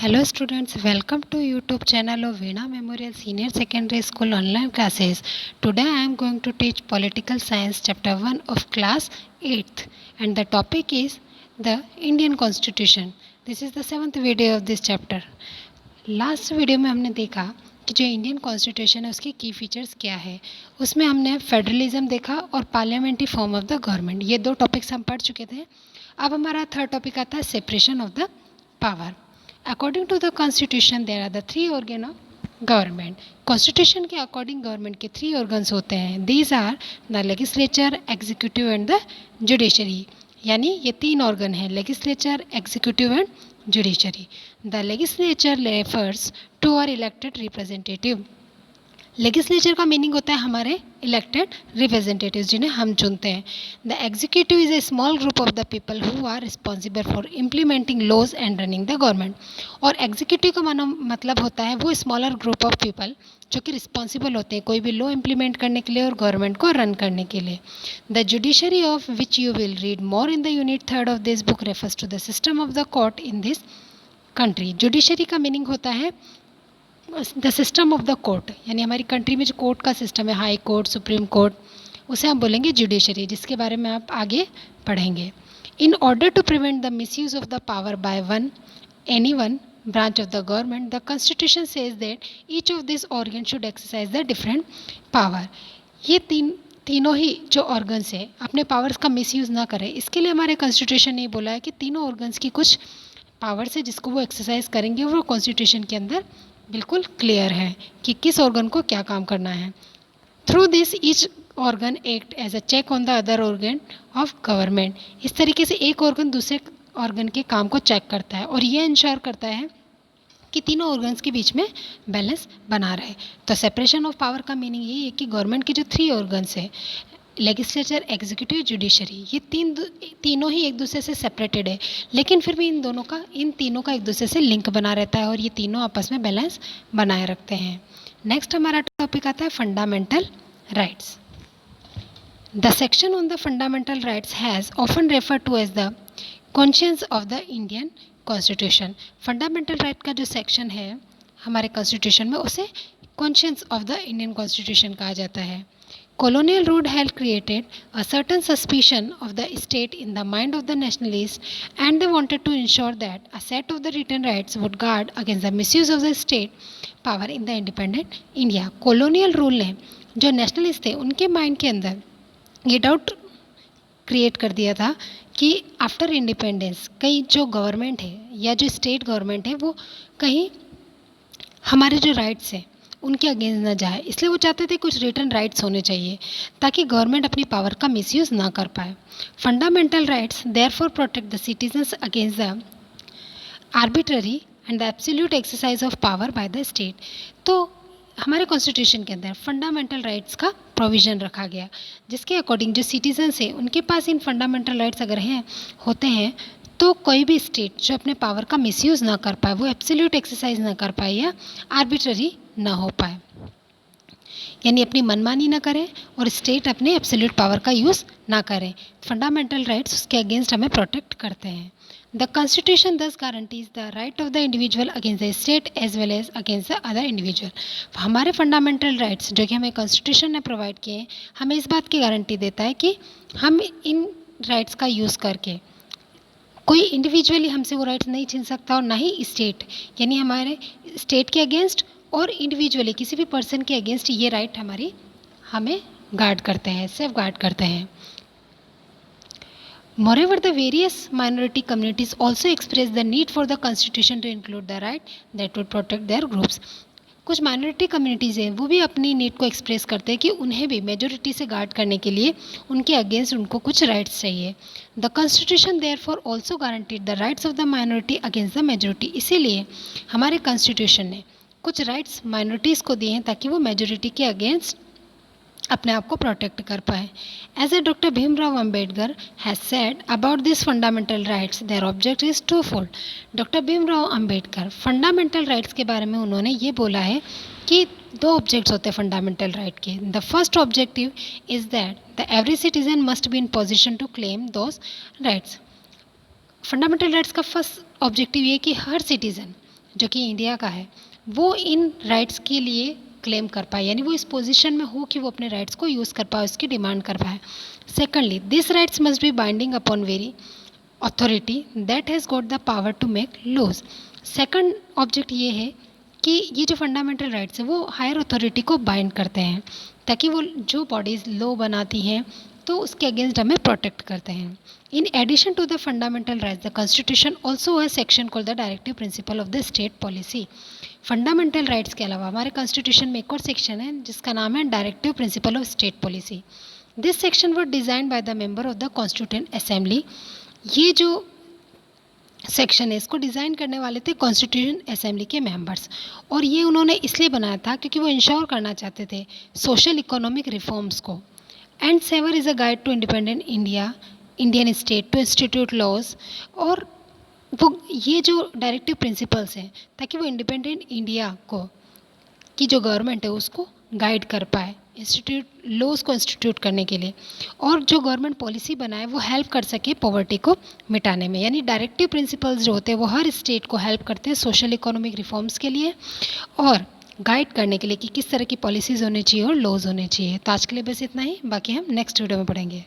Hello students, welcome to YouTube channel of Veena Memorial Senior Secondary School online classes. Today I am going to teach Political Science chapter 1 of class 8th and the topic is the Indian Constitution. This is the 7th video of this chapter. Last video में हमने देखा कि जो Indian constitution है उसके की features क्या है। उसमें हमने फेडरलिज्म देखा और parliamentary form of the government, ये दो टॉपिक्स हम पढ़ चुके थे। अब हमारा थर्ड टॉपिक आता है separation of the power. According to the constitution there are the three organ of government. Constitution के अकॉर्डिंग गवर्नमेंट के थ्री ऑर्गन्स होते हैं। These are the legislature, executive and the judiciary. यानी ये तीन ऑर्गन हैं, legislature, executive and judiciary. The legislature refers to our elected representative. Legislature का मीनिंग होता है हमारे इलेक्टेड रिप्रेजेंटेटिव्स जिन्हें हम चुनते हैं। The executive is a small group of the people who are responsible for implementing laws and running the government. और executive का मतलब होता है वो स्मॉलर ग्रुप ऑफ पीपल जो कि रिस्पॉन्सिबल होते हैं कोई भी लॉ इम्प्लीमेंट करने के लिए और गवर्नमेंट को रन करने के लिए। The judiciary of which you will read more in the unit 3 of this book refers to the system of the court in this country. Judiciary का मीनिंग होता है the system of the court, यानी हमारी country में जो court का system है, high court, supreme court, उसे हम बोलेंगे जुडिशरी, जिसके बारे में आप आगे पढ़ेंगे। In order to prevent the misuse of the power by any one branch of the government, the constitution says that each of these organs should exercise the different power. ये तीनों ही जो ऑर्गन्स है अपने पावर्स का misuse ना करें, इसके लिए हमारे कॉन्स्टिट्यूशन ने बोला है कि तीनों ऑर्गन्स की कुछ पावर्स है जिसको वो एक्सरसाइज करेंगे। वो कॉन्स्टिट्यूशन के अंदर बिल्कुल क्लियर है कि किस ऑर्गन को क्या काम करना है। Through this each organ act as a check on the other organ of government. इस तरीके से एक ऑर्गन दूसरे ऑर्गन के काम को चेक करता है और ये इंश्योर करता है कि तीनों ऑर्गन्स के बीच में बैलेंस बना रहे। तो सेपरेशन ऑफ पावर का मीनिंग यही है कि गवर्नमेंट के जो थ्री ऑर्गन्स है, लेजिस्लेचर, एग्जीक्यूटिव, जुडिशरी, ये तीनों ही एक दूसरे से सेपरेटेड है, लेकिन फिर भी इन तीनों का एक दूसरे से लिंक बना रहता है और ये तीनों आपस में बैलेंस बनाए रखते हैं। नेक्स्ट हमारा टॉपिक आता है fundamental rights. The section on the fundamental rights has often refer to as the conscious of the Indian constitution. Fundamental right का जो सेक्शन है हमारे कॉन्स्टिट्यूशन में उसे conscious of the Indian constitution कहा जाता है। Colonial rule had created a certain suspicion of the state in the mind of the nationalists, and they wanted to ensure that a set of the written rights would guard against the misuse of the state power in the independent India. Colonial rule ने जो nationalist थे उनके mind के अंदर ये doubt create कर दिया था कि आफ्टर इंडिपेंडेंस कहीं जो गवर्नमेंट है या जो स्टेट गवर्नमेंट है वो कहीं हमारे जो राइट्स हैं उनके अगेंस्ट ना जाए, इसलिए वो चाहते थे कुछ रिटर्न राइट्स होने चाहिए ताकि गवर्नमेंट अपनी पावर का मिसयूज़ ना कर पाए। Fundamental rights therefore protect the citizens against the arbitrary and the absolute exercise of power by the state. तो हमारे कॉन्स्टिट्यूशन के अंदर फंडामेंटल राइट्स का प्रोविज़न रखा गया जिसके अकॉर्डिंग जो सिटीजन्स हैं उनके पास इन फंडामेंटल राइट्स अगर होते हैं तो कोई भी स्टेट जो अपने पावर का मिसयूज़ ना कर पाए, वो एब्सोल्यूट एक्सरसाइज ना कर पाए या आर्बिट्ररी ना हो पाए, यानी अपनी मनमानी ना करें और स्टेट अपने एब्सोल्यूट पावर का यूज़ ना करें। फंडामेंटल राइट्स उसके अगेंस्ट हमें प्रोटेक्ट करते हैं। The constitution thus guarantees the right of the individual against the state as well as against the other individual. हमारे फंडामेंटल राइट्स जो कि हमें कॉन्स्टिट्यूशन ने प्रोवाइड किए हैं हमें इस बात की गारंटी देता है कि हम इन राइट्स का यूज़ करके कोई इंडिविजुअली हमसे वो राइट्स नहीं छीन सकता और ना ही स्टेट, यानी हमारे स्टेट के अगेंस्ट और इंडिविजुअली किसी भी पर्सन के अगेंस्ट ये राइट हमें गार्ड करते हैं, सेफ गार्ड करते हैं। Moreover, the various minority communities also express the need for the constitution to include the right that would protect their groups. कुछ माइनॉरिटी कम्युनिटीज़ हैं वो भी अपनी नीड को एक्सप्रेस करते हैं कि उन्हें भी मेजोरिटी से गार्ड करने के लिए उनके अगेंस्ट उनको कुछ राइट्स चाहिए। The constitution therefore also guaranteed the rights of the minority against the majority. इसीलिए हमारे कॉन्स्टिट्यूशन ने कुछ राइट्स माइनॉरिटीज़ को दिए हैं ताकि वो मेजोरिटी के अगेंस्ट अपने आप को प्रोटेक्ट कर पाए। As a doctor Bhimrao Ambedkar has said about this fundamental rights their object is two fold. Doctor Bhimrao Ambedkar fundamental rights के बारे में उन्होंने ये बोला है कि दो ऑब्जेक्ट्स होते हैं फंडामेंटल राइट के। The first objective is that the every citizen must be in position to claim those rights. Fundamental rights का फर्स्ट ऑब्जेक्टिव ये कि हर सिटीज़न जो कि इंडिया का है, वो इन राइट्स के लिए क्लेम कर पाए, यानी वो इस पोजीशन में हो कि वो अपने राइट्स को यूज़ कर पाए, उसकी डिमांड कर पाए। Secondly, this rights must be binding upon very authority that has got the power to make laws. Second object ये है कि ये जो फंडामेंटल राइट्स है वो हायर अथॉरिटी को बाइंड करते हैं, ताकि वो जो बॉडीज़ लॉ बनाती हैं तो उसके अगेंस्ट हमें प्रोटेक्ट करते हैं। In addition to the fundamental rights, the constitution also है section called the directive principle of the state policy. Fundamental rights के अलावा हमारे कॉन्स्टिट्यूशन में एक और सेक्शन है जिसका नाम है directive principle of state policy. This section was designed by the member of the constituent assembly. ये जो सेक्शन है इसको डिज़ाइन करने वाले थे कॉन्स्टिट्यूशन असेंबली के मेंबर्स, और ये उन्होंने इसलिए बनाया था क्योंकि वो इंश्योर करना चाहते थे सोशल इकोनॉमिक रिफॉर्म्स को। And serve is a guide to independent India Indian state to institute laws. और वो ये जो डायरेक्टिव प्रिंसिपल्स हैं ताकि वो इंडिपेंडेंट इंडिया को की जो गवर्नमेंट है उसको गाइड कर पाए इंस्टीट्यूट लॉज को इंस्टीट्यूट करने के लिए, और जो गवर्नमेंट पॉलिसी बनाए वो हेल्प कर सके पॉवर्टी को मिटाने में। यानी डायरेक्टिव प्रिंसिपल्स जो होते हैं वो हर स्टेट को हेल्प करते हैं सोशल इकोनॉमिक रिफॉर्म्स के लिए और गाइड करने के लिए कि किस तरह की पॉलिसीज़ होनी चाहिए और लॉज होने चाहिए। तो आज के लिए बस इतना ही, बाकी हम नेक्स्ट वीडियो में पढ़ेंगे।